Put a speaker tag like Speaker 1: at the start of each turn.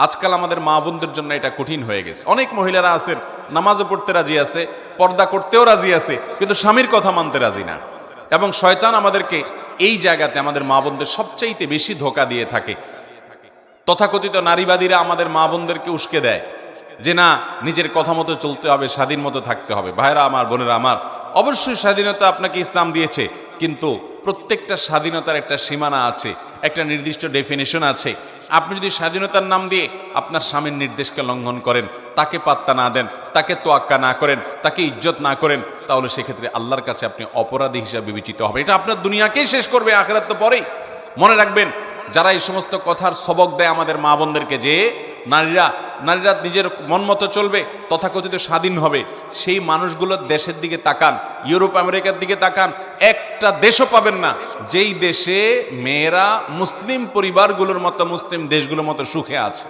Speaker 1: আজকাল আমাদের মা বোনদের জন্য এটা কঠিন হয়ে গেছে। অনেক মহিলারা আছেন নামাজও পড়তে রাজি আছে, পর্দা করতেও রাজি আছে, কিন্তু স্বামীর কথা মানতে রাজি না। এবং শয়তান আমাদেরকে এই জায়গাতে আমাদের মা বোনদের সবচাইতে বেশি ধোঁকা দিয়ে থাকে। তথাকথিত নারীবাদীরা আমাদের মা বোনদেরকে উস্কে দেয় যে না, নিজের কথা মতো চলতে হবে, স্বাধীন মতো থাকতে হবে। ভাইরা আমার, বোনেরা আমার, অবশ্যই স্বাধীনতা আপনাকে ইসলাম দিয়েছে, কিন্তু প্রত্যেকটা স্বাধীনতার একটা সীমানা আছে, একটা নির্দিষ্ট ডেফিনেশন আছে। আপনি যদি স্বাধীনতার নাম দিয়ে আপনার স্বামীর নির্দেশকে লঙ্ঘন করেন, তাকে পাত্তা না দেন, তাকে তোয়াক্কা না করেন, তাকে ইজ্জত না করেন, তাহলে সেক্ষেত্রে আল্লাহর কাছে আপনি অপরাধী হিসাবে বিবেচিত হবে। এটা আপনার দুনিয়াকেই শেষ করবে, আখিরাত তো পরেই। মনে রাখবেন, যারা এই সমস্ত কথার সবক দেয় আমাদের মা বোনদেরকে যে নারীরা নিজের মন মতো চলবে, তথাকথিত স্বাধীন হবে, সেই মানুষগুলোর দেশের দিকে তাকান, ইউরোপ আমেরিকার দিকে তাকান, একটা দেশও পাবেন না যেই দেশে মেয়েরা মুসলিম পরিবারগুলোর মতো, মুসলিম দেশগুলোর মতো সুখে আছে।